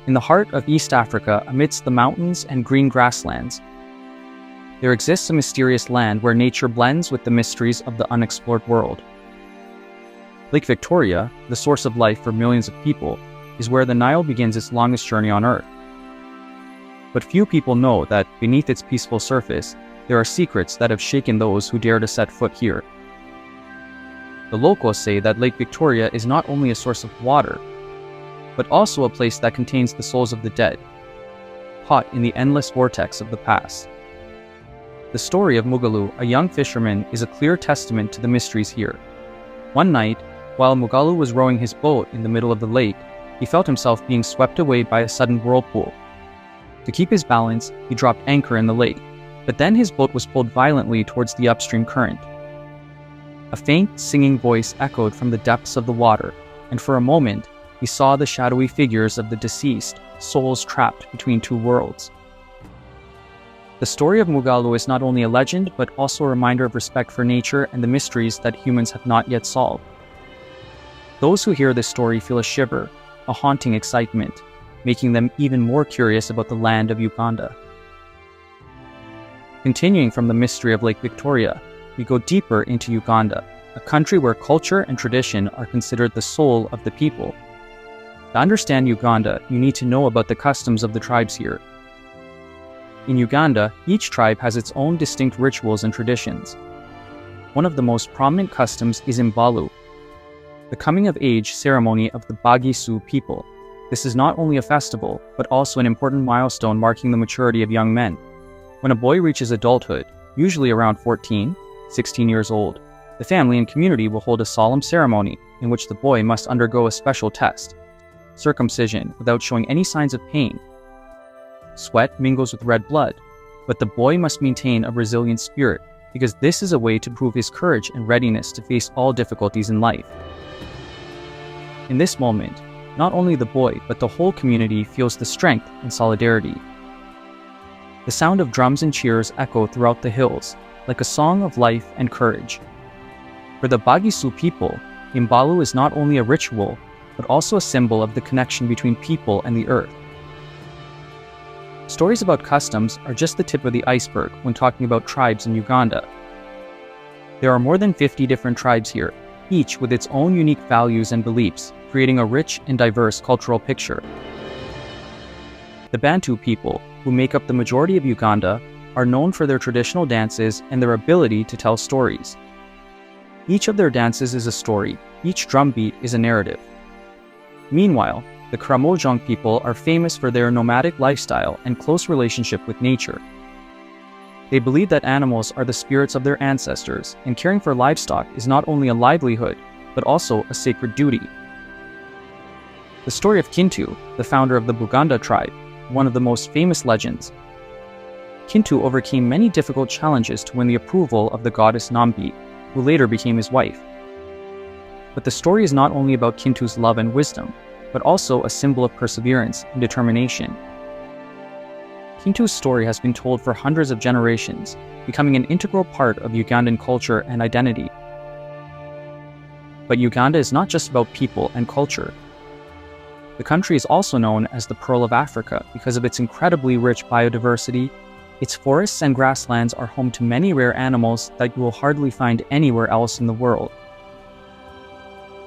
In the heart of East Africa, amidst the mountains and green grasslands, there exists a mysterious land where nature blends with the mysteries of the unexplored world. Lake Victoria, the source of life for millions of people, is where the Nile begins its longest journey on Earth. But few people know that beneath its peaceful surface, there are secrets that have shaken those who dare to set foot here. The locals say that Lake Victoria is not only a source of water, but also a place that contains the souls of the dead, caught in the endless vortex of the past. The story of Mugalu, a young fisherman, is a clear testament to the mysteries here. One night, while Mugalu was rowing his boat in the middle of the lake, he felt himself being swept away by a sudden whirlpool. To keep his balance, he dropped anchor in the lake, but then his boat was pulled violently towards the upstream current. A faint, singing voice echoed from the depths of the water, and for a moment, he saw the shadowy figures of the deceased, souls trapped between two worlds. The story of Mugalu is not only a legend, but also a reminder of respect for nature and the mysteries that humans have not yet solved. Those who hear this story feel a shiver, a haunting excitement, making them even more curious about the land of Uganda. Continuing from the mystery of Lake Victoria, we go deeper into Uganda, a country where culture and tradition are considered the soul of the people. To understand Uganda, you need to know about the customs of the tribes here. In Uganda, each tribe has its own distinct rituals and traditions. One of the most prominent customs is Imbalu, the coming-of-age ceremony of the Bagisu people. This is not only a festival, but also an important milestone marking the maturity of young men. When a boy reaches adulthood, usually around 14, 16 years old, the family and community will hold a solemn ceremony in which the boy must undergo a special test, circumcision, without showing any signs of pain. Sweat mingles with red blood, but the boy must maintain a resilient spirit, because this is a way to prove his courage and readiness to face all difficulties in life. In this moment, not only the boy, but the whole community feels the strength and solidarity. The sound of drums and cheers echo throughout the hills, like a song of life and courage. For the Bagisu people, Imbalu is not only a ritual, but also a symbol of the connection between people and the earth. Stories about customs are just the tip of the iceberg when talking about tribes in Uganda. There are more than 50 different tribes here, each with its own unique values and beliefs, creating a rich and diverse cultural picture. The Bantu people, who make up the majority of Uganda, are known for their traditional dances and their ability to tell stories. Each of their dances is a story, each drumbeat is a narrative. Meanwhile, the Kramojong people are famous for their nomadic lifestyle and close relationship with nature. They believe that animals are the spirits of their ancestors, and caring for livestock is not only a livelihood, but also a sacred duty. The story of Kintu, the founder of the Buganda tribe, one of the most famous legends. Kintu overcame many difficult challenges to win the approval of the goddess Nambi, who later became his wife. But the story is not only about Kintu's love and wisdom, but also a symbol of perseverance and determination. Kintu's story has been told for hundreds of generations, becoming an integral part of Ugandan culture and identity. But Uganda is not just about people and culture. The country is also known as the Pearl of Africa because of its incredibly rich biodiversity. Its forests and grasslands are home to many rare animals that you will hardly find anywhere else in the world.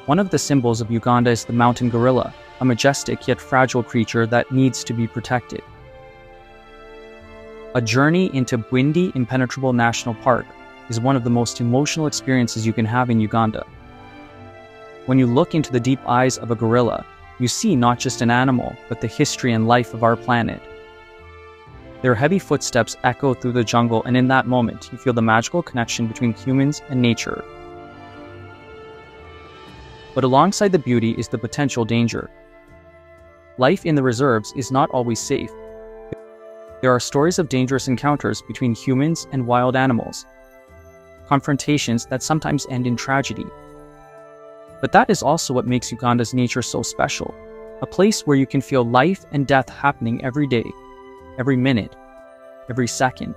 One of the symbols of Uganda is the mountain gorilla, a majestic yet fragile creature that needs to be protected. A journey into Bwindi Impenetrable National Park is one of the most emotional experiences you can have in Uganda. When you look into the deep eyes of a gorilla, you see not just an animal, but the history and life of our planet. Their heavy footsteps echo through the jungle, and in that moment, you feel the magical connection between humans and nature. But alongside the beauty is the potential danger. Life in the reserves is not always safe. There are stories of dangerous encounters between humans and wild animals, confrontations that sometimes end in tragedy. But that is also what makes Uganda's nature so special, a place where you can feel life and death happening every day, every minute, every second.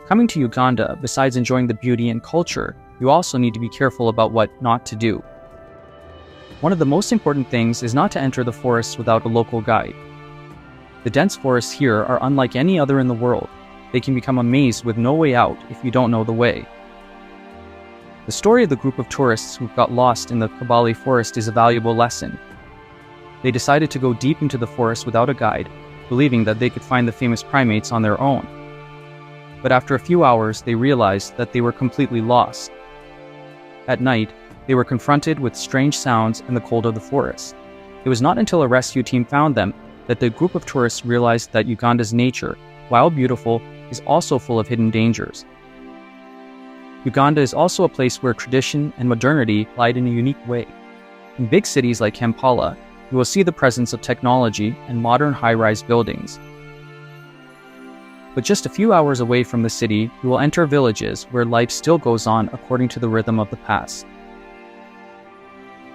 Coming to Uganda, besides enjoying the beauty and culture, you also need to be careful about what not to do. One of the most important things is not to enter the forests without a local guide. The dense forests here are unlike any other in the world. They can become a maze with no way out if you don't know the way. The story of the group of tourists who got lost in the Kabale forest is a valuable lesson. They decided to go deep into the forest without a guide, believing that they could find the famous primates on their own. But after a few hours, they realized that they were completely lost. At night, they were confronted with strange sounds and the cold of the forest. It was not until a rescue team found them that the group of tourists realized that Uganda's nature, while beautiful, is also full of hidden dangers. Uganda is also a place where tradition and modernity collide in a unique way. In big cities like Kampala, you will see the presence of technology and modern high-rise buildings. But just a few hours away from the city, you will enter villages where life still goes on according to the rhythm of the past.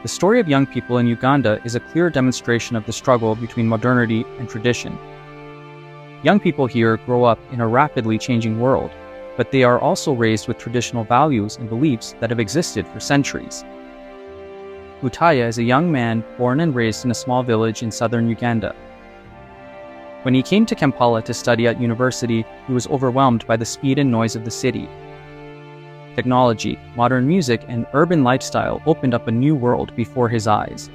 The story of young people in Uganda is a clear demonstration of the struggle between modernity and tradition. Young people here grow up in a rapidly changing world, but they are also raised with traditional values and beliefs that have existed for centuries. Utaya is a young man born and raised in a small village in southern Uganda. When he came to Kampala to study at university, he was overwhelmed by the speed and noise of the city. Technology, modern music, and urban lifestyle opened up a new world before his eyes.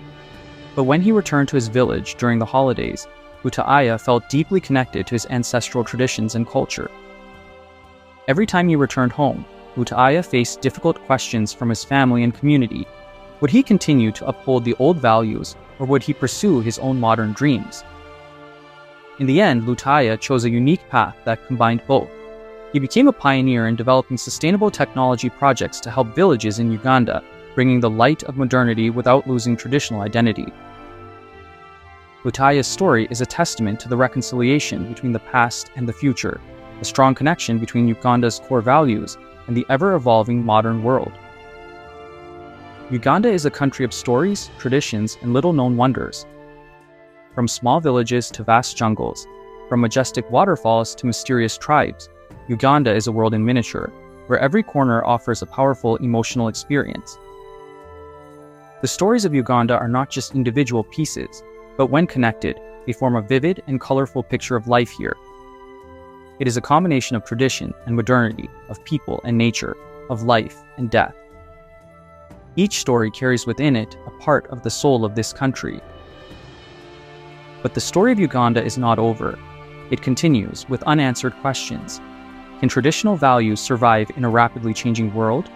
But when he returned to his village during the holidays, Utaya felt deeply connected to his ancestral traditions and culture. Every time he returned home, Utaya faced difficult questions from his family and community. Would he continue to uphold the old values, or would he pursue his own modern dreams? In the end, Utaya chose a unique path that combined both. He became a pioneer in developing sustainable technology projects to help villages in Uganda, bringing the light of modernity without losing traditional identity. Utaya's story is a testament to the reconciliation between the past and the future, a strong connection between Uganda's core values and the ever-evolving modern world. Uganda is a country of stories, traditions, and little-known wonders. From small villages to vast jungles, from majestic waterfalls to mysterious tribes, Uganda is a world in miniature, where every corner offers a powerful emotional experience. The stories of Uganda are not just individual pieces, but when connected, they form a vivid and colorful picture of life here. It is a combination of tradition and modernity, of people and nature, of life and death. Each story carries within it a part of the soul of this country. But the story of Uganda is not over. It continues with unanswered questions. Can traditional values survive in a rapidly changing world?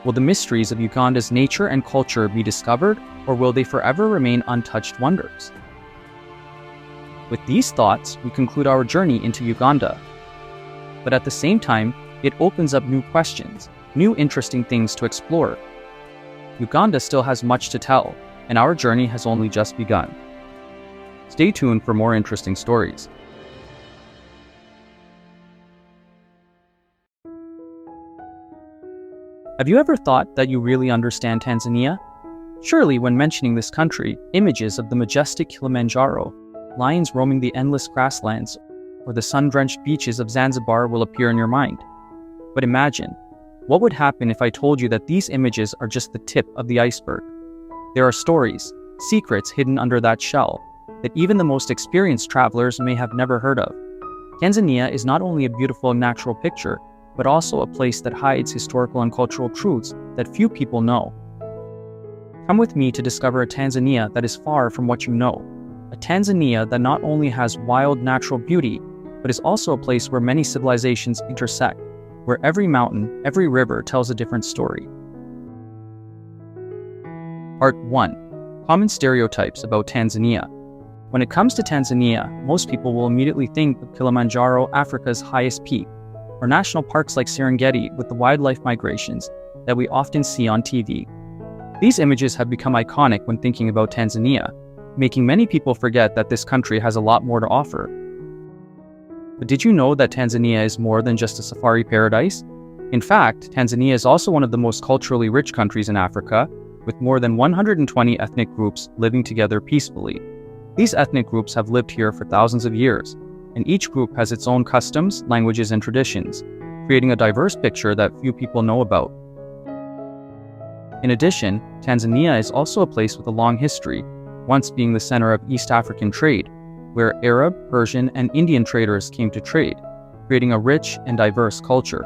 Will the mysteries of Uganda's nature and culture be discovered, or will they forever remain untouched wonders? With these thoughts, we conclude our journey into Uganda. But at the same time, it opens up new questions, new interesting things to explore. Uganda still has much to tell, and our journey has only just begun. Stay tuned for more interesting stories. Have you ever thought that you really understand Tanzania? Surely, when mentioning this country, images of the majestic Kilimanjaro, lions roaming the endless grasslands, or the sun-drenched beaches of Zanzibar will appear in your mind. But imagine, what would happen if I told you that these images are just the tip of the iceberg? There are stories, secrets hidden under that shell, that even the most experienced travelers may have never heard of. Tanzania is not only a beautiful natural picture, but also a place that hides historical and cultural truths that few people know. Come with me to discover a Tanzania that is far from what you know. A Tanzania that not only has wild natural beauty, but is also a place where many civilizations intersect, where every mountain, every river tells a different story. Part 1. Common stereotypes about Tanzania. When it comes to Tanzania, most people will immediately think of Kilimanjaro, Africa's highest peak, or national parks like Serengeti with the wildlife migrations that we often see on TV. These images have become iconic when thinking about Tanzania, making many people forget that this country has a lot more to offer. But did you know that Tanzania is more than just a safari paradise? In fact, Tanzania is also one of the most culturally rich countries in Africa, with more than 120 ethnic groups living together peacefully. These ethnic groups have lived here for thousands of years, and each group has its own customs, languages, and traditions, creating a diverse picture that few people know about. In addition, Tanzania is also a place with a long history, once being the center of East African trade, where Arab, Persian, and Indian traders came to trade, creating a rich and diverse culture.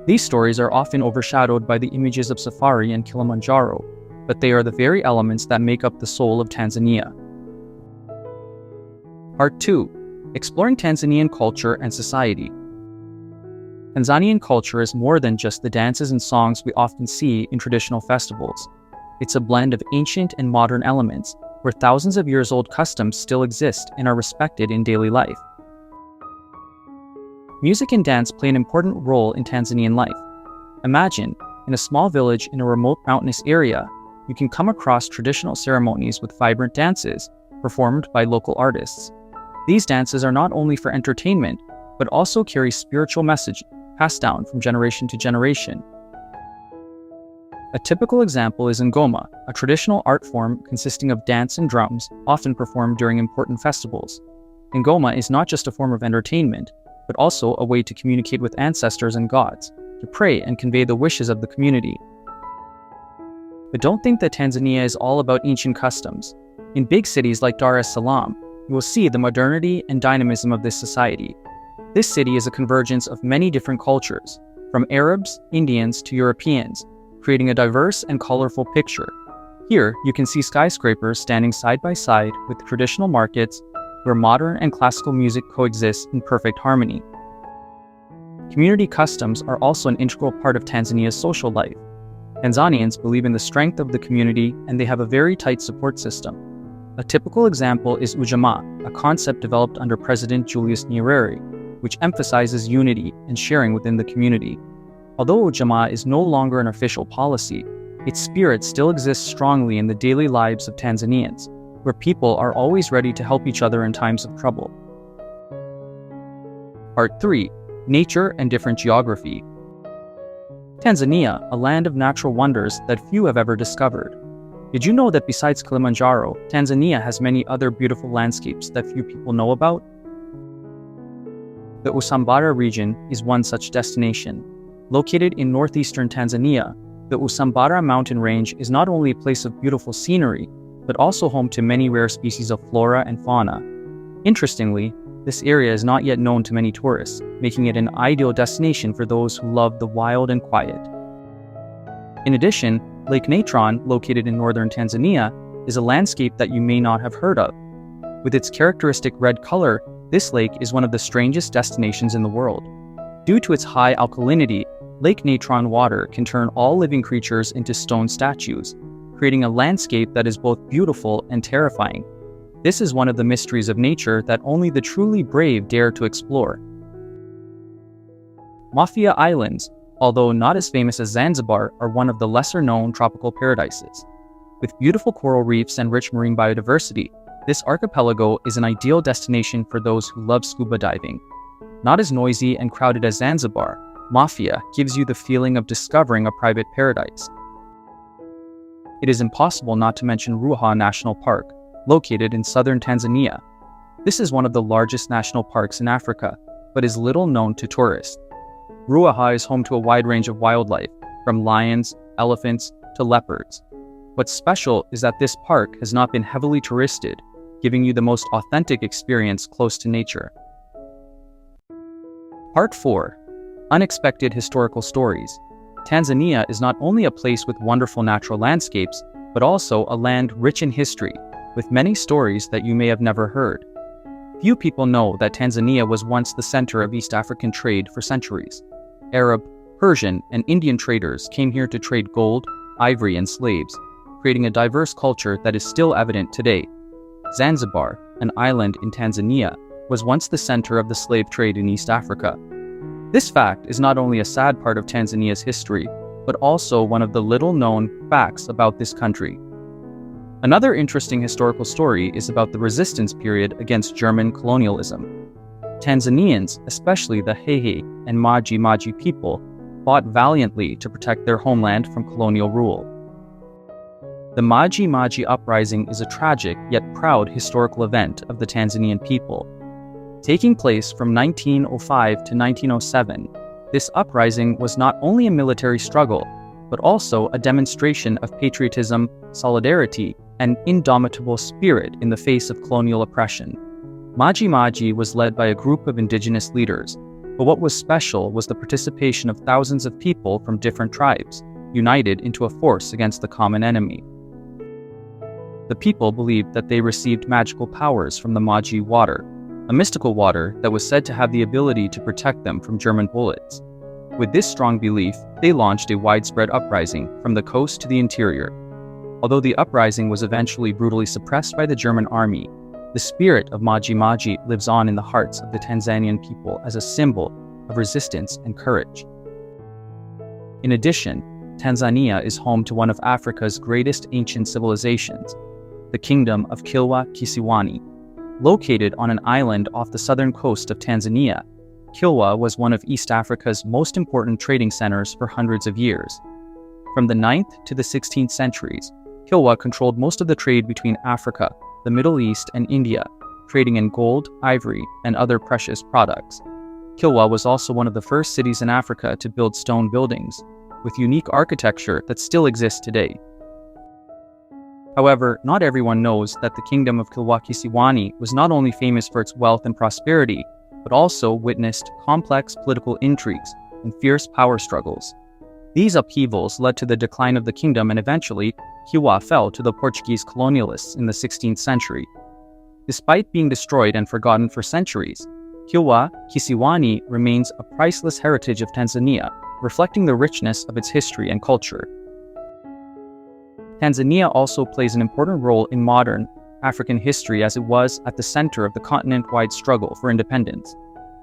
These stories are often overshadowed by the images of safari and Kilimanjaro, but they are the very elements that make up the soul of Tanzania. Part 2. Exploring Tanzanian culture and society. Tanzanian culture is more than just the dances and songs we often see in traditional festivals. It's a blend of ancient and modern elements, where thousands of years old customs still exist and are respected in daily life. Music and dance play an important role in Tanzanian life. Imagine, in a small village in a remote mountainous area, you can come across traditional ceremonies with vibrant dances performed by local artists. These dances are not only for entertainment, but also carry spiritual message passed down from generation to generation. A typical example is ngoma, a traditional art form consisting of dance and drums, often performed during important festivals. Ngoma is not just a form of entertainment, but also a way to communicate with ancestors and gods, to pray and convey the wishes of the community. But don't think that Tanzania is all about ancient customs. In big cities like Dar es Salaam, you will see the modernity and dynamism of this society. This city is a convergence of many different cultures, from Arabs, Indians, to Europeans, creating a diverse and colorful picture. Here, you can see skyscrapers standing side by side with traditional markets where modern and classical music coexist in perfect harmony. Community customs are also an integral part of Tanzania's social life. Tanzanians believe in the strength of the community, and they have a very tight support system. A typical example is ujamaa, a concept developed under President Julius Nyerere, which emphasizes unity and sharing within the community. Although ujamaa is no longer an official policy, its spirit still exists strongly in the daily lives of Tanzanians, where people are always ready to help each other in times of trouble. Part 3. Nature and different geography. Tanzania, a land of natural wonders that few have ever discovered. Did you know that besides Kilimanjaro, Tanzania has many other beautiful landscapes that few people know about? The Usambara region is one such destination. Located in northeastern Tanzania, the Usambara mountain range is not only a place of beautiful scenery, but also home to many rare species of flora and fauna. Interestingly, this area is not yet known to many tourists, making it an ideal destination for those who love the wild and quiet. In addition, Lake Natron, located in northern Tanzania, is a landscape that you may not have heard of. With its characteristic red color, this lake is one of the strangest destinations in the world. Due to its high alkalinity, Lake Natron water can turn all living creatures into stone statues, creating a landscape that is both beautiful and terrifying. This is one of the mysteries of nature that only the truly brave dare to explore. Mafia Islands, although not as famous as Zanzibar, are one of the lesser-known tropical paradises. With beautiful coral reefs and rich marine biodiversity, this archipelago is an ideal destination for those who love scuba diving. Not as noisy and crowded as Zanzibar, Mafia gives you the feeling of discovering a private paradise. It is impossible not to mention Ruaha National Park, located in southern Tanzania. This is one of the largest national parks in Africa, but is little known to tourists. Ruaha is home to a wide range of wildlife, from lions, elephants, to leopards. What's special is that this park has not been heavily touristed, giving you the most authentic experience close to nature. Part 4. Unexpected historical stories. Tanzania is not only a place with wonderful natural landscapes, but also a land rich in history, with many stories that you may have never heard. Few people know that Tanzania was once the center of East African trade for centuries. Arab, Persian, and Indian traders came here to trade gold, ivory, and slaves, creating a diverse culture that is still evident today. Zanzibar, an island in Tanzania, was once the center of the slave trade in East Africa. This fact is not only a sad part of Tanzania's history, but also one of the little-known facts about this country. Another interesting historical story is about the resistance period against German colonialism. Tanzanians, especially the Hehe and Maji people, fought valiantly to protect their homeland from colonial rule. The Maji uprising is a tragic yet proud historical event of the Tanzanian people. Taking place from 1905 to 1907, this uprising was not only a military struggle, but also a demonstration of patriotism, solidarity, and indomitable spirit in the face of colonial oppression. Maji Maji was led by a group of indigenous leaders, but what was special was the participation of thousands of people from different tribes, united into a force against the common enemy. The people believed that they received magical powers from the Maji water, a mystical water that was said to have the ability to protect them from German bullets. With this strong belief, they launched a widespread uprising from the coast to the interior. Although the uprising was eventually brutally suppressed by the German army, the spirit of Maji Maji lives on in the hearts of the Tanzanian people as a symbol of resistance and courage. In addition, Tanzania is home to one of Africa's greatest ancient civilizations, the Kingdom of Kilwa Kisiwani. Located on an island off the southern coast of Tanzania, Kilwa was one of East Africa's most important trading centers for hundreds of years. From the 9th to the 16th centuries, Kilwa controlled most of the trade between Africa, the Middle East, and India, trading in gold, ivory, and other precious products. Kilwa was also one of the first cities in Africa to build stone buildings, with unique architecture that still exists today. However, not everyone knows that the Kingdom of Kilwa Kisiwani was not only famous for its wealth and prosperity, but also witnessed complex political intrigues and fierce power struggles. These upheavals led to the decline of the kingdom, and eventually, Kilwa fell to the Portuguese colonialists in the 16th century. Despite being destroyed and forgotten for centuries, Kilwa Kisiwani remains a priceless heritage of Tanzania, reflecting the richness of its history and culture. Tanzania also plays an important role in modern African history, as it was at the center of the continent-wide struggle for independence.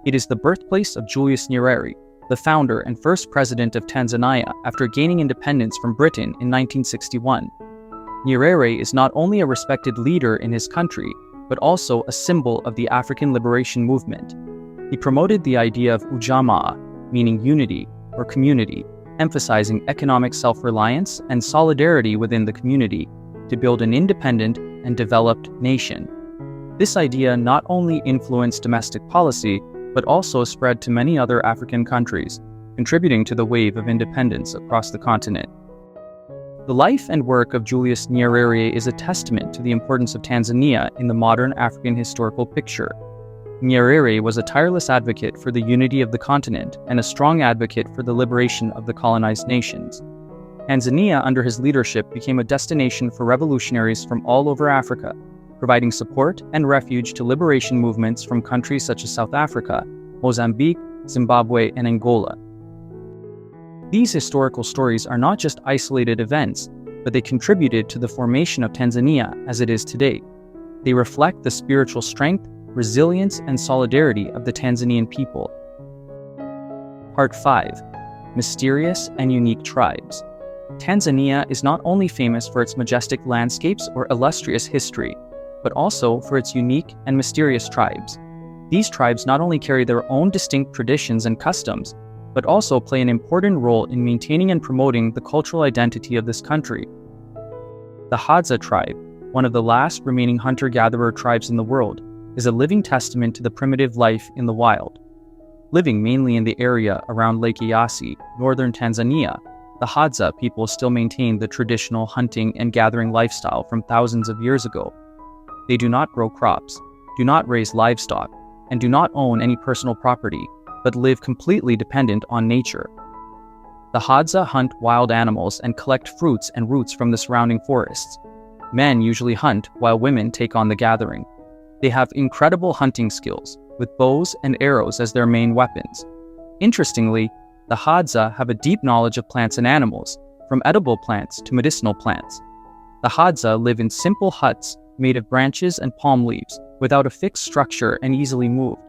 It is the birthplace of Julius Nyerere, the founder and first president of Tanzania after gaining independence from Britain in 1961. Nyerere is not only a respected leader in his country, but also a symbol of the African liberation movement. He promoted the idea of ujamaa, meaning unity or community, emphasizing economic self-reliance and solidarity within the community to build an independent and developed nation. This idea not only influenced domestic policy, but also spread to many other African countries, contributing to the wave of independence across the continent. The life and work of Julius Nyerere is a testament to the importance of Tanzania in the modern African historical picture. Nyerere was a tireless advocate for the unity of the continent and a strong advocate for the liberation of the colonized nations. Tanzania, under his leadership, became a destination for revolutionaries from all over Africa, providing support and refuge to liberation movements from countries such as South Africa, Mozambique, Zimbabwe, and Angola. These historical stories are not just isolated events, but they contributed to the formation of Tanzania as it is today. They reflect the spiritual strength, resilience, and solidarity of the Tanzanian people. Part 5. Mysterious and Unique Tribes. Tanzania is not only famous for its majestic landscapes or illustrious history, but also for its unique and mysterious tribes. These tribes not only carry their own distinct traditions and customs, but also play an important role in maintaining and promoting the cultural identity of this country. The Hadza tribe, one of the last remaining hunter-gatherer tribes in the world, is a living testament to the primitive life in the wild. Living mainly in the area around Lake Eyasi, northern Tanzania, the Hadza people still maintain the traditional hunting and gathering lifestyle from thousands of years ago. They do not grow crops, do not raise livestock, and do not own any personal property, but live completely dependent on nature. The Hadza hunt wild animals and collect fruits and roots from the surrounding forests. Men usually hunt while women take on the gathering. They have incredible hunting skills, with bows and arrows as their main weapons. Interestingly, the Hadza have a deep knowledge of plants and animals, from edible plants to medicinal plants. The Hadza live in simple huts made of branches and palm leaves, without a fixed structure and easily moved.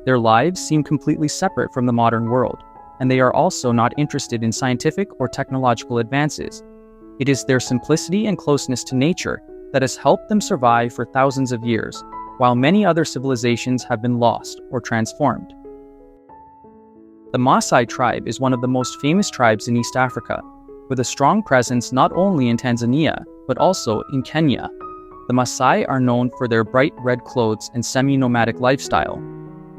Their lives seem completely separate from the modern world, and they are also not interested in scientific or technological advances. It is their simplicity and closeness to nature that has helped them survive for thousands of years, while many other civilizations have been lost or transformed. The Maasai tribe is one of the most famous tribes in East Africa, with a strong presence not only in Tanzania, but also in Kenya. The Maasai are known for their bright red clothes and semi-nomadic lifestyle.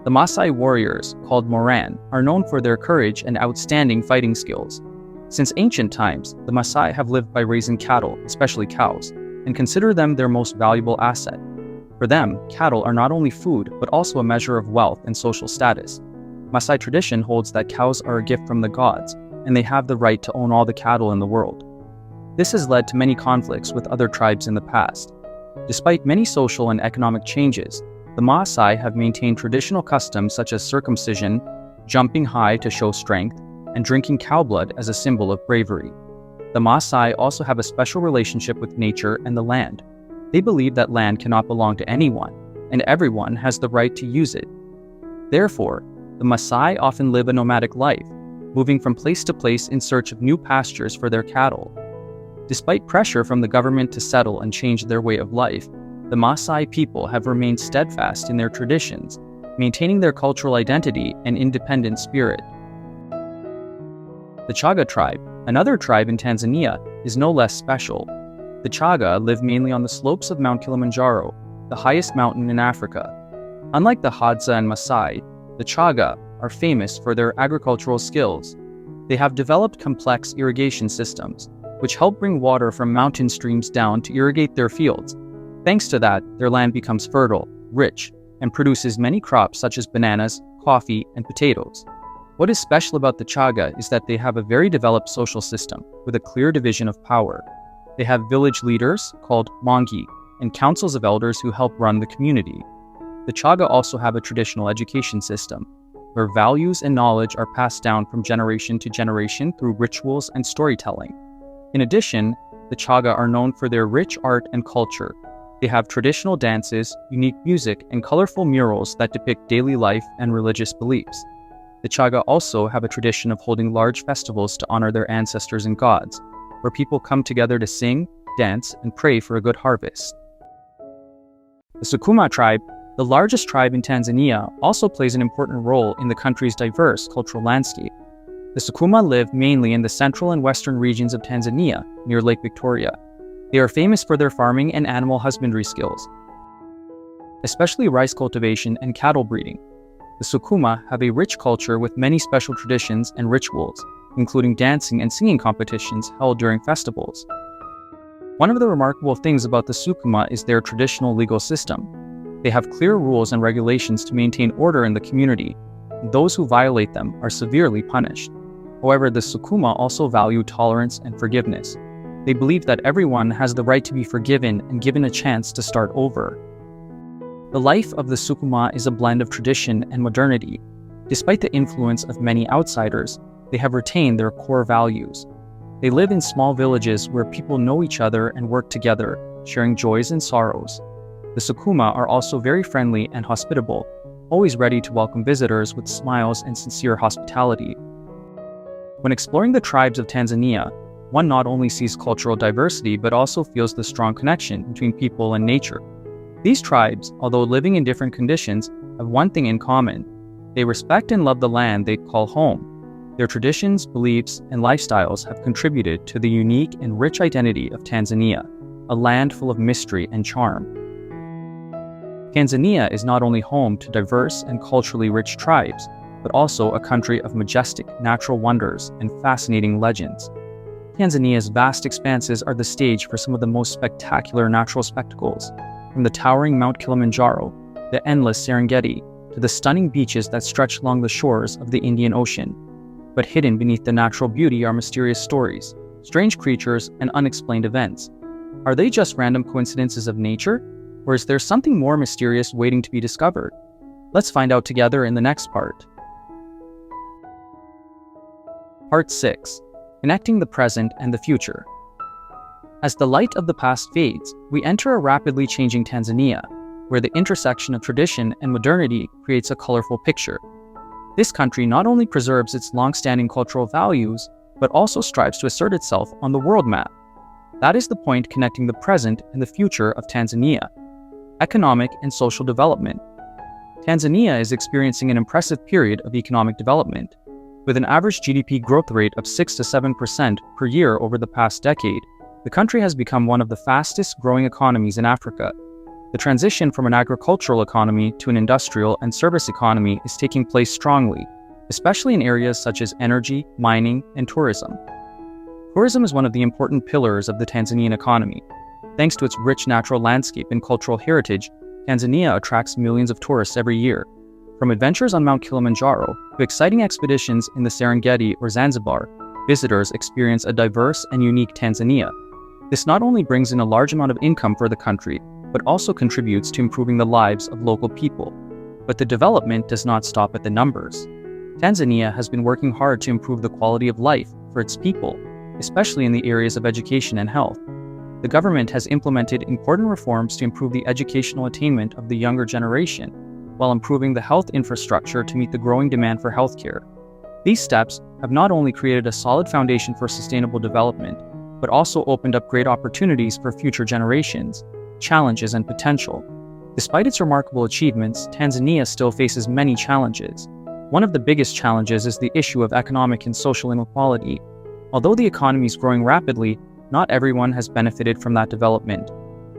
The Maasai warriors, called Moran, are known for their courage and outstanding fighting skills. Since ancient times, the Maasai have lived by raising cattle, especially cows, and consider them their most valuable asset. For them, cattle are not only food, but also a measure of wealth and social status. Maasai tradition holds that cows are a gift from the gods, and they have the right to own all the cattle in the world. This has led to many conflicts with other tribes in the past. Despite many social and economic changes, the Maasai have maintained traditional customs such as circumcision, jumping high to show strength, and drinking cow blood as a symbol of bravery. The Maasai also have a special relationship with nature and the land. They believe that land cannot belong to anyone, and everyone has the right to use it. Therefore, the Maasai often live a nomadic life, moving from place to place in search of new pastures for their cattle. Despite pressure from the government to settle and change their way of life, the Maasai people have remained steadfast in their traditions, maintaining their cultural identity and independent spirit. The Chaga tribe, another tribe in Tanzania, is no less special. The Chaga live mainly on the slopes of Mount Kilimanjaro, the highest mountain in Africa. Unlike the Hadza and Maasai, the Chaga are famous for their agricultural skills. They have developed complex irrigation systems, which help bring water from mountain streams down to irrigate their fields. Thanks to that, their land becomes fertile, rich, and produces many crops such as bananas, coffee, and potatoes. What is special about the Chaga is that they have a very developed social system with a clear division of power. They have village leaders, called Mongi, and councils of elders who help run the community. The Chaga also have a traditional education system, where values and knowledge are passed down from generation to generation through rituals and storytelling. In addition, the Chaga are known for their rich art and culture. They have traditional dances, unique music, and colorful murals that depict daily life and religious beliefs. The Chaga also have a tradition of holding large festivals to honor their ancestors and gods, where people come together to sing, dance, and pray for a good harvest. The Sukuma tribe, the largest tribe in Tanzania, also plays an important role in the country's diverse cultural landscape. The Sukuma live mainly in the central and western regions of Tanzania, near Lake Victoria. They are famous for their farming and animal husbandry skills, especially rice cultivation and cattle breeding. The Sukuma have a rich culture with many special traditions and rituals, including dancing and singing competitions held during festivals. One of the remarkable things about the Sukuma is their traditional legal system. They have clear rules and regulations to maintain order in the community, and those who violate them are severely punished. However, the Sukuma also value tolerance and forgiveness. They believe that everyone has the right to be forgiven and given a chance to start over. The life of the Sukuma is a blend of tradition and modernity. Despite the influence of many outsiders, they have retained their core values. They live in small villages where people know each other and work together, sharing joys and sorrows. The Sukuma are also very friendly and hospitable, always ready to welcome visitors with smiles and sincere hospitality. When exploring the tribes of Tanzania, one not only sees cultural diversity but also feels the strong connection between people and nature. These tribes, although living in different conditions, have one thing in common. They respect and love the land they call home. Their traditions, beliefs, and lifestyles have contributed to the unique and rich identity of Tanzania, a land full of mystery and charm. Tanzania is not only home to diverse and culturally rich tribes, but also a country of majestic natural wonders and fascinating legends. Tanzania's vast expanses are the stage for some of the most spectacular natural spectacles, from the towering Mount Kilimanjaro, the endless Serengeti, to the stunning beaches that stretch along the shores of the Indian Ocean. But hidden beneath the natural beauty are mysterious stories, strange creatures, and unexplained events. Are they just random coincidences of nature, or is there something more mysterious waiting to be discovered? Let's find out together in the next part. Part 6. Connecting the present and the future. As the light of the past fades, we enter a rapidly changing Tanzania, where the intersection of tradition and modernity creates a colorful picture. This country not only preserves its long-standing cultural values, but also strives to assert itself on the world map. That is the point connecting the present and the future of Tanzania. Economic and social development. Tanzania is experiencing an impressive period of economic development. With an average GDP growth rate of 6 to 7% per year over the past decade, the country has become one of the fastest growing economies in Africa. The transition from an agricultural economy to an industrial and service economy is taking place strongly, especially in areas such as energy, mining, and tourism. Tourism is one of the important pillars of the Tanzanian economy. Thanks to its rich natural landscape and cultural heritage, Tanzania attracts millions of tourists every year. From adventures on Mount Kilimanjaro to exciting expeditions in the Serengeti or Zanzibar, visitors experience a diverse and unique Tanzania. This not only brings in a large amount of income for the country, but also contributes to improving the lives of local people. But the development does not stop at the numbers. Tanzania has been working hard to improve the quality of life for its people, especially in the areas of education and health. The government has implemented important reforms to improve the educational attainment of the younger generation, while improving the health infrastructure to meet the growing demand for healthcare. These steps have not only created a solid foundation for sustainable development, but also opened up great opportunities for future generations, challenges, and potential. Despite its remarkable achievements, Tanzania still faces many challenges. One of the biggest challenges is the issue of economic and social inequality. Although the economy is growing rapidly, not everyone has benefited from that development.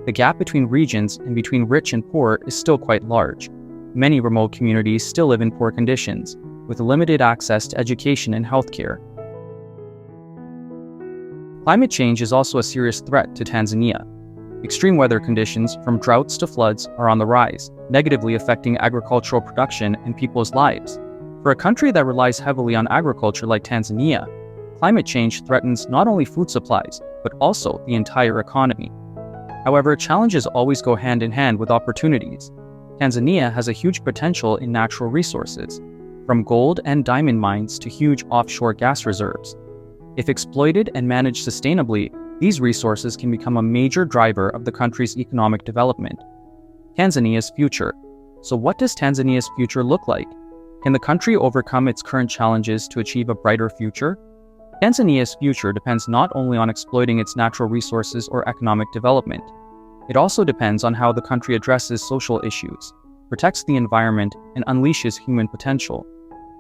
The gap between regions and between rich and poor is still quite large. Many remote communities still live in poor conditions, with limited access to education and healthcare. Climate change is also a serious threat to Tanzania. Extreme weather conditions, from droughts to floods, are on the rise, negatively affecting agricultural production and people's lives. For a country that relies heavily on agriculture like Tanzania, climate change threatens not only food supplies, but also the entire economy. However, challenges always go hand in hand with opportunities. Tanzania has a huge potential in natural resources, from gold and diamond mines to huge offshore gas reserves. If exploited and managed sustainably, these resources can become a major driver of the country's economic development. Tanzania's future. So what does Tanzania's future look like? Can the country overcome its current challenges to achieve a brighter future? Tanzania's future depends not only on exploiting its natural resources or economic development. It also depends on how the country addresses social issues, protects the environment, and unleashes human potential.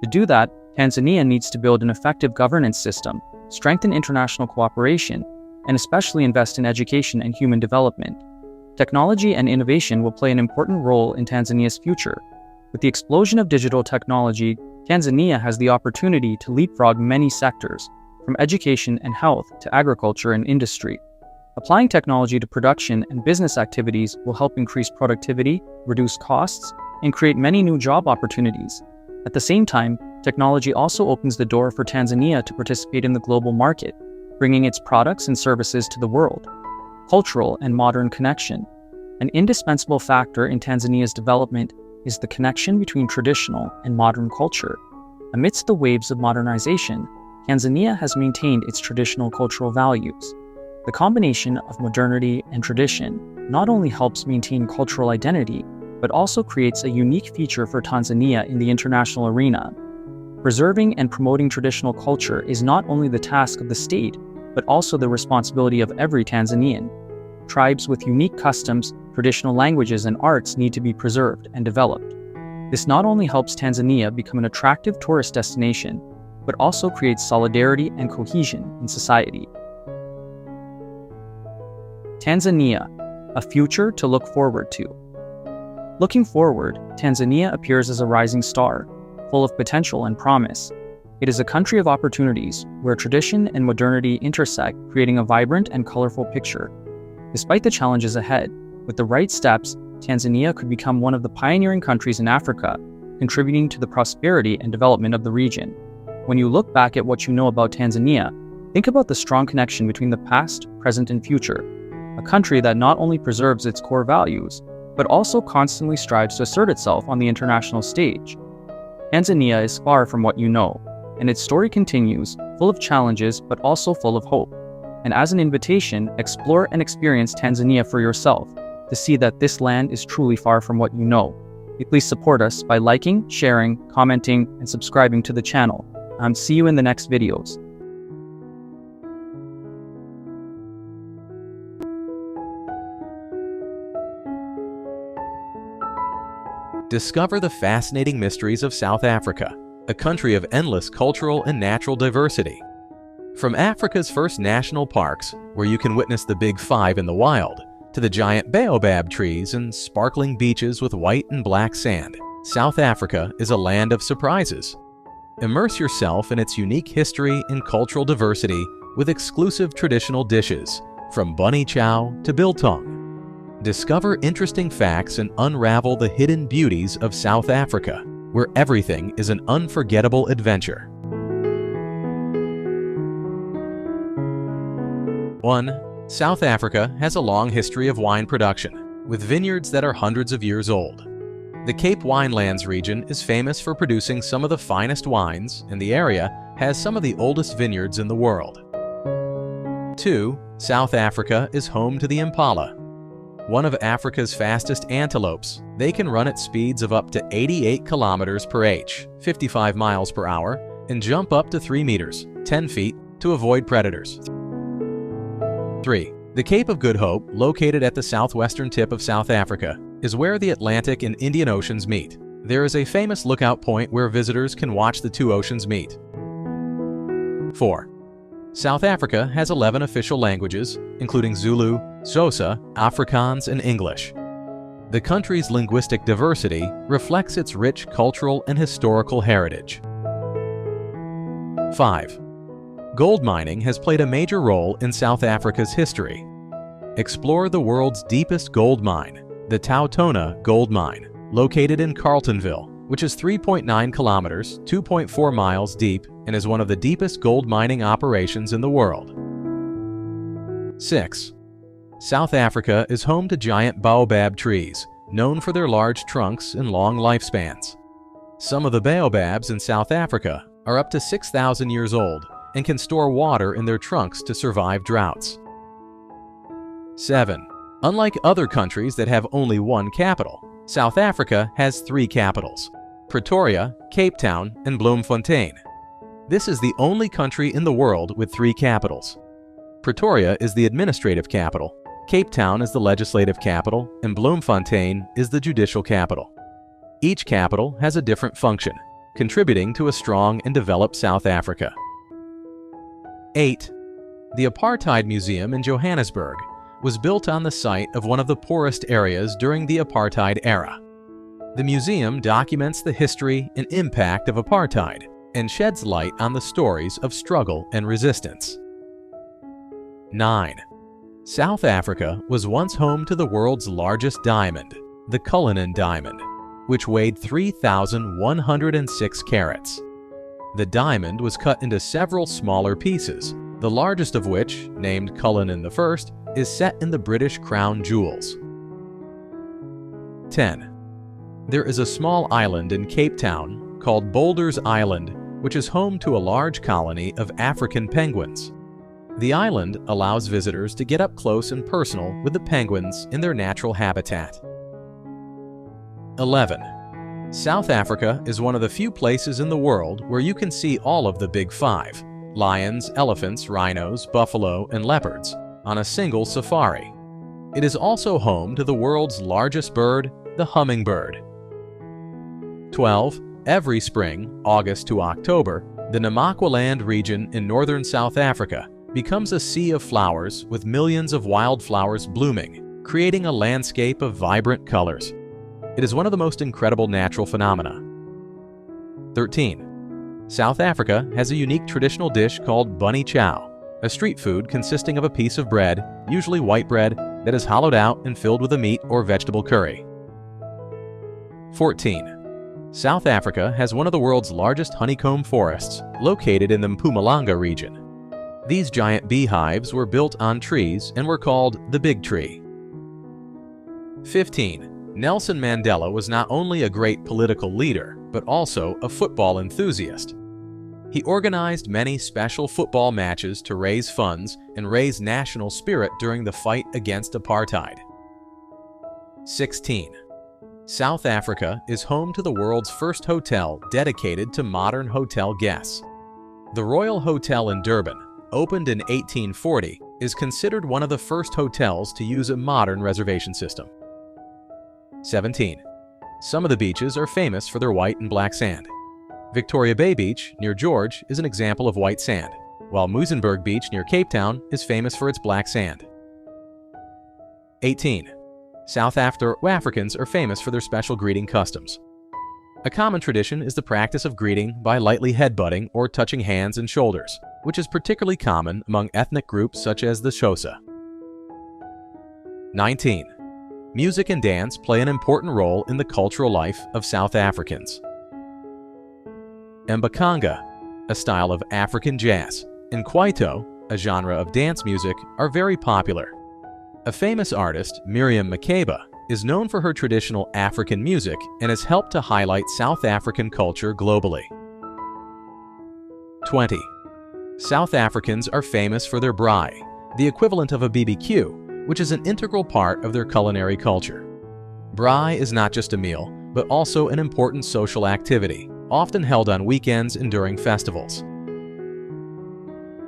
To do that, Tanzania needs to build an effective governance system, strengthen international cooperation, and especially invest in education and human development. Technology and innovation will play an important role in Tanzania's future. With the explosion of digital technology, Tanzania has the opportunity to leapfrog many sectors, from education and health to agriculture and industry. Applying technology to production and business activities will help increase productivity, reduce costs, and create many new job opportunities. At the same time, technology also opens the door for Tanzania to participate in the global market, bringing its products and services to the world. Cultural and modern connection. An indispensable factor in Tanzania's development is the connection between traditional and modern culture. Amidst the waves of modernization, Tanzania has maintained its traditional cultural values. The combination of modernity and tradition not only helps maintain cultural identity, but also creates a unique feature for Tanzania in the international arena. Preserving and promoting traditional culture is not only the task of the state, but also the responsibility of every Tanzanian. Tribes with unique customs, traditional languages, and arts need to be preserved and developed. This not only helps Tanzania become an attractive tourist destination, but also creates solidarity and cohesion in society. Tanzania, a future to look forward to. Looking forward, Tanzania appears as a rising star, full of potential and promise. It is a country of opportunities where tradition and modernity intersect, creating a vibrant and colorful picture. Despite the challenges ahead, with the right steps, Tanzania could become one of the pioneering countries in Africa, contributing to the prosperity and development of the region. When you look back at what you know about Tanzania, think about the strong connection between the past, present, and future. A country that not only preserves its core values, but also constantly strives to assert itself on the international stage. Tanzania is far from what you know, and its story continues, full of challenges but also full of hope. And as an invitation, explore and experience Tanzania for yourself to see that this land is truly far from what you know. Please support us by liking, sharing, commenting, and subscribing to the channel. See you in the next videos. Discover the fascinating mysteries of South Africa, a country of endless cultural and natural diversity. From Africa's first national parks, where you can witness the Big Five in the wild, to the giant baobab trees and sparkling beaches with white and black sand, South Africa is a land of surprises. Immerse yourself in its unique history and cultural diversity with exclusive traditional dishes, from bunny chow to biltong. Discover interesting facts and unravel the hidden beauties of South Africa, where everything is an unforgettable adventure. 1. South Africa has a long history of wine production, with vineyards that are hundreds of years old. The Cape Winelands region is famous for producing some of the finest wines, and the area has some of the oldest vineyards in the world. 2. South Africa is home to the impala, one of Africa's fastest antelopes. They can run at speeds of up to 88 kilometers per h, 55 miles per hour, and jump up to 3 meters, 10 feet, to avoid predators. 3. The Cape of Good Hope, located at the southwestern tip of South Africa, is where the Atlantic and Indian Oceans meet. There is a famous lookout point where visitors can watch the two oceans meet. 4. South Africa has 11 official languages, including Zulu, Xhosa, Afrikaans, and English. The country's linguistic diversity reflects its rich cultural and historical heritage. 5. Gold mining has played a major role in South Africa's history. Explore the world's deepest gold mine, the Tautona Gold Mine, located in Carletonville, which is 3.9 kilometers, 2.4 miles deep, and is one of the deepest gold mining operations in the world. 6. South Africa is home to giant baobab trees, known for their large trunks and long lifespans. Some of the baobabs in South Africa are up to 6,000 years old and can store water in their trunks to survive droughts. 7. Unlike other countries that have only one capital, South Africa has 3 capitals: Pretoria, Cape Town, and Bloemfontein. This is the only country in the world with 3 capitals. Pretoria is the administrative capital, Cape Town is the legislative capital, and Bloemfontein is the judicial capital. Each capital has a different function, contributing to a strong and developed South Africa. 8. The Apartheid Museum in Johannesburg was built on the site of one of the poorest areas during the apartheid era. The museum documents the history and impact of apartheid and sheds light on the stories of struggle and resistance. 9. South Africa was once home to the world's largest diamond, the Cullinan diamond, which weighed 3,106 carats. The diamond was cut into several smaller pieces, the largest of which, named Cullinan I, is set in the British Crown Jewels. 10. There is a small island in Cape Town called Boulders Island, which is home to a large colony of African penguins. The island allows visitors to get up close and personal with the penguins in their natural habitat. 11. South Africa is one of the few places in the world where you can see all of the big 5, lions, elephants, rhinos, buffalo, and leopards, on a single safari. It is also home to the world's largest bird, the hummingbird. 12. Every spring, August to October, the Namakwaland region in northern South Africa becomes a sea of flowers with millions of wildflowers blooming, creating a landscape of vibrant colors. It is one of the most incredible natural phenomena. 13. South Africa has a unique traditional dish called bunny chow, a street food consisting of a piece of bread, usually white bread, that is hollowed out and filled with a meat or vegetable curry. 14. South Africa has one of the world's largest honeycomb forests, located in the Mpumalanga region. These giant beehives were built on trees and were called the Big Tree. 15. Nelson Mandela was not only a great political leader, but also a football enthusiast. He organized many special football matches to raise funds and raise national spirit during the fight against apartheid. 16. South Africa is home to the world's first hotel dedicated to modern hotel guests. The Royal Hotel in Durban, opened in 1840, is considered one of the first hotels to use a modern reservation system. 17. Some of the beaches are famous for their white and black sand. Victoria Bay Beach, near George, is an example of white sand, while Muizenberg Beach near Cape Town is famous for its black sand. 18. South Africans are famous for their special greeting customs. A common tradition is the practice of greeting by lightly headbutting or touching hands and shoulders, which is particularly common among ethnic groups such as the Xhosa. 19. Music and dance play an important role in the cultural life of South Africans. Mbaqanga, a style of African jazz, and Kwaito, a genre of dance music, are very popular. A famous artist, Miriam Makeba, is known for her traditional African music and has helped to highlight South African culture globally. 20. South Africans are famous for their braai, the equivalent of a BBQ, which is an integral part of their culinary culture. Braai is not just a meal, but also an important social activity, often held on weekends and during festivals.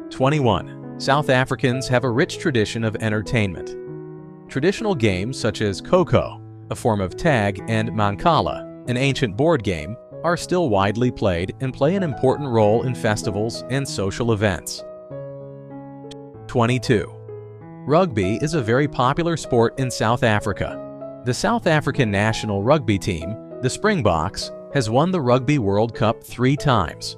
21. South Africans have a rich tradition of entertainment. Traditional games such as Coco, a form of tag, and Mancala, an ancient board game, are still widely played and play an important role in festivals and social events. 22. Rugby is a very popular sport in South Africa. The South African national rugby team, the Springboks, has won the Rugby World Cup 3 times: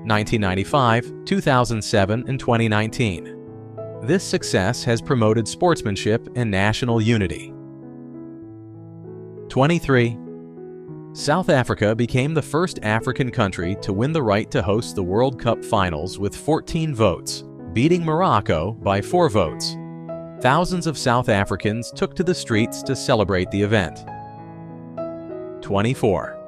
1995, 2007, and 2019. This success has promoted sportsmanship and national unity. 23. South Africa became the first African country to win the right to host the World Cup finals with 14 votes, beating Morocco by 4 votes. Thousands of South Africans took to the streets to celebrate the event. 24.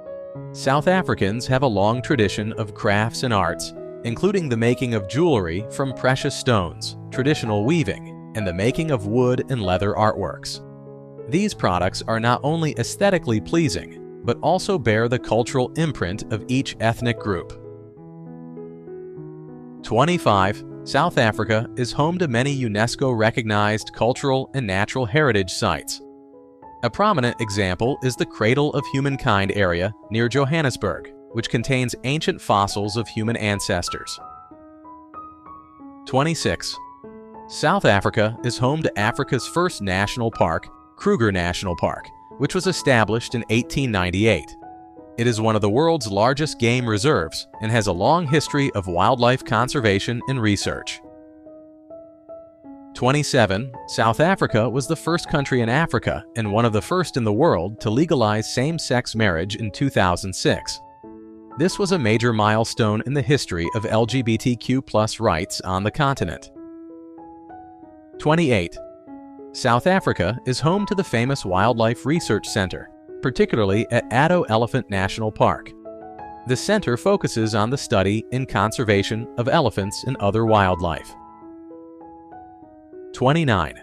South Africans have a long tradition of crafts and arts, including the making of jewelry from precious stones, traditional weaving, and the making of wood and leather artworks. These products are not only aesthetically pleasing, but also bear the cultural imprint of each ethnic group. 25. South Africa is home to many UNESCO-recognized cultural and natural heritage sites. A prominent example is the Cradle of Humankind area near Johannesburg, which contains ancient fossils of human ancestors. 26. South Africa is home to Africa's first national park, Kruger National Park, which was established in 1898. It is one of the world's largest game reserves and has a long history of wildlife conservation and research. 27. South Africa was the first country in Africa and one of the first in the world to legalize same-sex marriage in 2006. This was a major milestone in the history of LGBTQ+ rights on the continent. 28. South Africa is home to the famous Wildlife Research Center, particularly at Addo Elephant National Park. The center focuses on the study and conservation of elephants and other wildlife. 29.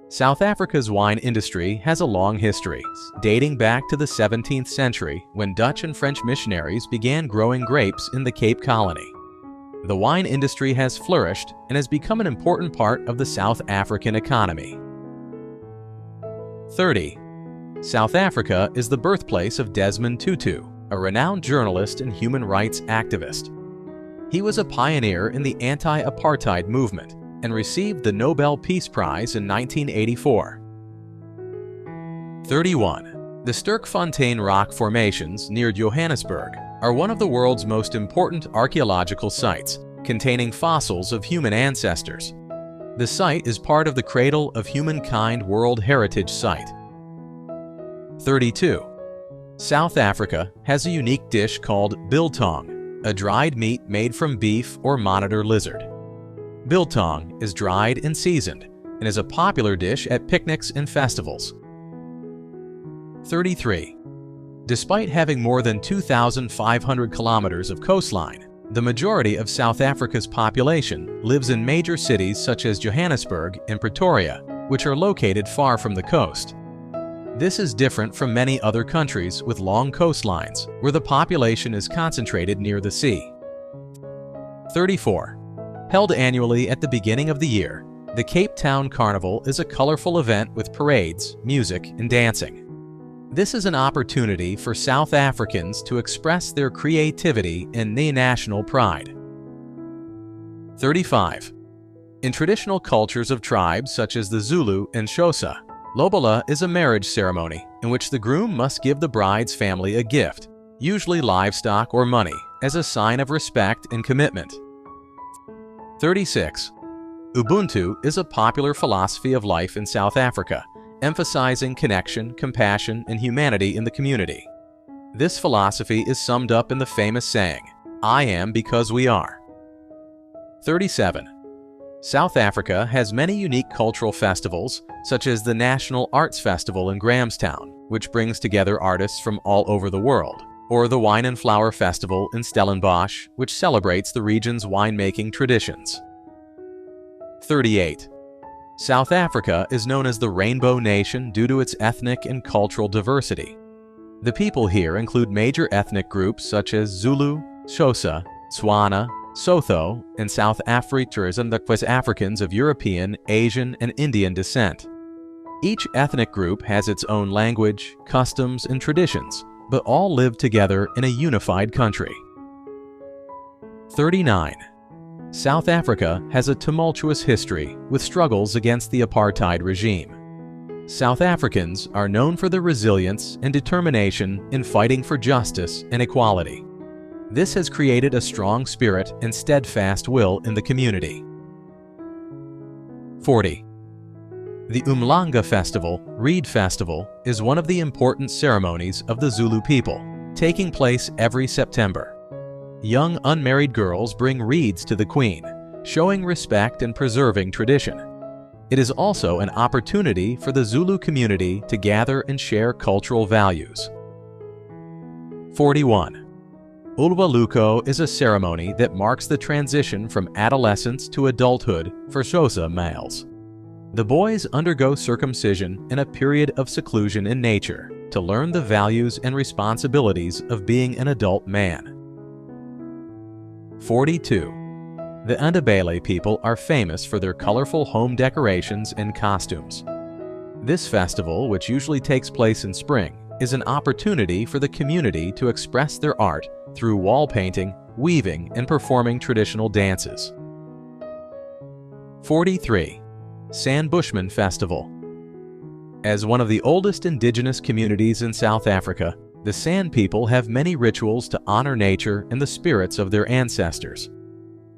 South Africa's wine industry has a long history, dating back to the 17th century when Dutch and French missionaries began growing grapes in the Cape Colony. The wine industry has flourished and has become an important part of the South African economy. 30. South Africa is the birthplace of Desmond Tutu, a renowned journalist and human rights activist. He was a pioneer in the anti-apartheid movement and received the Nobel Peace Prize in 1984. 31. The Sterkfontein rock formations near Johannesburg are one of the world's most important archaeological sites, containing fossils of human ancestors. The site is part of the Cradle of Humankind World Heritage Site. 32. South Africa has a unique dish called biltong, a dried meat made from beef or monitor lizard. Biltong is dried and seasoned and is a popular dish at picnics and festivals. 33. Despite having more than 2,500 kilometers of coastline, the majority of South Africa's population lives in major cities such as Johannesburg and Pretoria, which are located far from the coast. This is different from many other countries with long coastlines, where the population is concentrated near the sea. 34. Held annually at the beginning of the year, the Cape Town Carnival is a colorful event with parades, music, and dancing. This is an opportunity for South Africans to express their creativity and national pride. 35. In traditional cultures of tribes such as the Zulu and Xhosa, lobola is a marriage ceremony in which the groom must give the bride's family a gift, usually livestock or money, as a sign of respect and commitment. 36. Ubuntu is a popular philosophy of life in South Africa, emphasizing connection, compassion, and humanity in the community. This philosophy is summed up in the famous saying, "I am because we are." 37. South Africa has many unique cultural festivals, such as the National Arts Festival in Grahamstown, which brings together artists from all over the world, or the Wine and Flower Festival in Stellenbosch, which celebrates the region's winemaking traditions. 38. South Africa is known as the Rainbow Nation due to its ethnic and cultural diversity. The people here include major ethnic groups such as Zulu, Xhosa, Tswana, Sotho, and South Africanism that was Africans of European, Asian, and Indian descent. Each ethnic group has its own language, customs, and traditions, but all live together in a unified country. 39. South Africa has a tumultuous history with struggles against the apartheid regime. South Africans are known for their resilience and determination in fighting for justice and equality. This has created a strong spirit and steadfast will in the community. 40. The Umhlanga Festival, Reed Festival, is one of the important ceremonies of the Zulu people, taking place every September. Young unmarried girls bring reeds to the Queen, showing respect and preserving tradition. It is also an opportunity for the Zulu community to gather and share cultural values. 41. Ulwaluko is a ceremony that marks the transition from adolescence to adulthood for Xhosa males. The boys undergo circumcision in a period of seclusion in nature to learn the values and responsibilities of being an adult man. 42. The Ndebele people are famous for their colorful home decorations and costumes. This festival, which usually takes place in spring, is an opportunity for the community to express their art through wall painting, weaving, and performing traditional dances. 43. San Bushman Festival. As one of the oldest indigenous communities in South Africa, the San people have many rituals to honor nature and the spirits of their ancestors.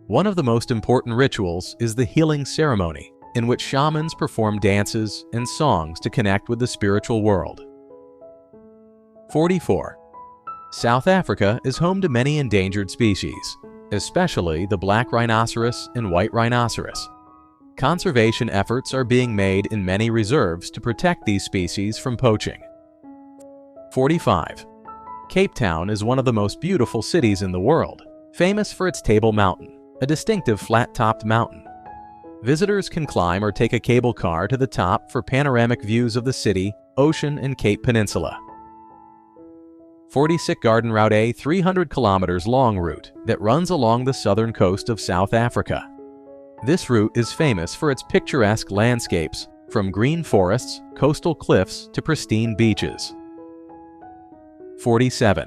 One of the most important rituals is the healing ceremony, in which shamans perform dances and songs to connect with the spiritual world. 44. South Africa is home to many endangered species, especially the black rhinoceros and white rhinoceros. Conservation efforts are being made in many reserves to protect these species from poaching. 45. Cape Town is one of the most beautiful cities in the world, famous for its Table Mountain, a distinctive flat-topped mountain. Visitors can climb or take a cable car to the top for panoramic views of the city, ocean, and Cape Peninsula. 46 Garden Route, a 300 kilometers long route that runs along the southern coast of South Africa. This route is famous for its picturesque landscapes, from green forests, coastal cliffs, to pristine beaches. 47.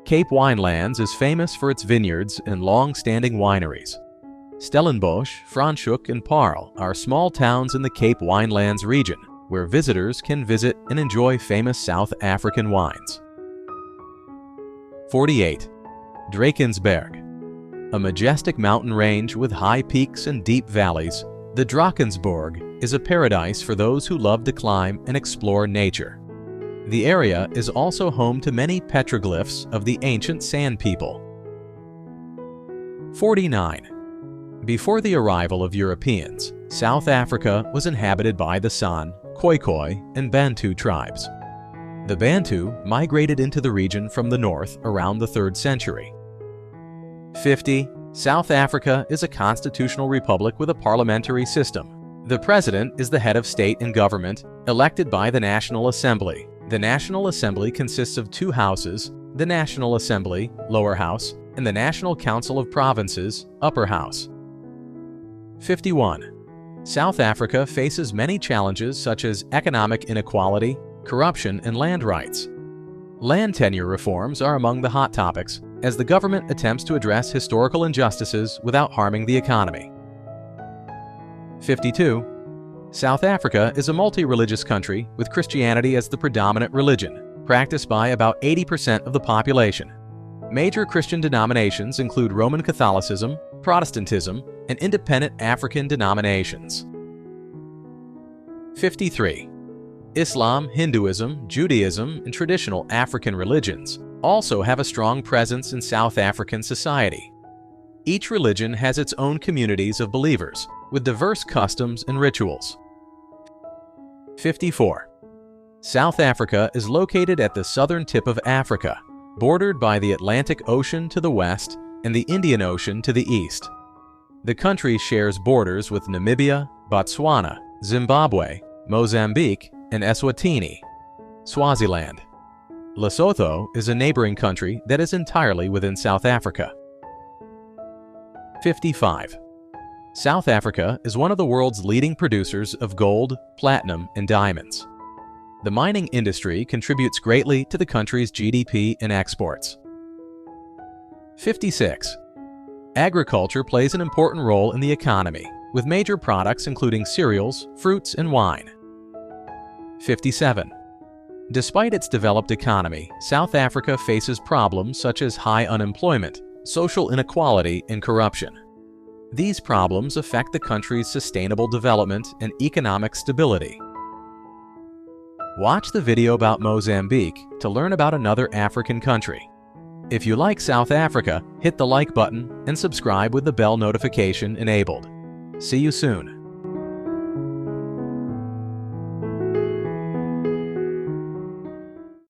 Cape Winelands is famous for its vineyards and long-standing wineries. Stellenbosch, Franschhoek, and Paarl are small towns in the Cape Winelands region, where visitors can visit and enjoy famous South African wines. 48. Drakensberg. A majestic mountain range with high peaks and deep valleys, the Drakensberg is a paradise for those who love to climb and explore nature. The area is also home to many petroglyphs of the ancient San people. 49. Before the arrival of Europeans, South Africa was inhabited by the San, Khoikhoi, and Bantu tribes. The Bantu migrated into the region from the north around the 3rd century. 50. South Africa is a constitutional republic with a parliamentary system. The president is the head of state and government, elected by the National Assembly. The National Assembly consists of 2 houses, the National Assembly, Lower House, and the National Council of Provinces, Upper House. 51. South Africa faces many challenges such as economic inequality, corruption, and land rights. Land tenure reforms are among the hot topics, as the government attempts to address historical injustices without harming the economy. 52. South Africa is a multi-religious country with Christianity as the predominant religion. practiced by about 80% of the population. Major Christian denominations include Roman Catholicism, Protestantism, and independent African denominations. 53. Islam, Hinduism, Judaism, and traditional African religions also have a strong presence in South African society. Each religion has its own communities of believers, with diverse customs and rituals. 54. South Africa is located at the southern tip of Africa, bordered by the Atlantic Ocean to the west and the Indian Ocean to the east. The country shares borders with Namibia, Botswana, Zimbabwe, Mozambique, and Eswatini, Swaziland. Lesotho is a neighboring country that is entirely within South Africa. 55. South Africa is one of the world's leading producers of gold, platinum, and diamonds. The mining industry contributes greatly to the country's GDP and exports. 56. Agriculture plays an important role in the economy, with major products including cereals, fruits, and wine. 57. Despite its developed economy, South Africa faces problems such as high unemployment, social inequality, and corruption. These problems affect the country's sustainable development and economic stability. Watch the video about Mozambique to learn about another African country. If you like South Africa, hit the like button and subscribe with the bell notification enabled. See you soon.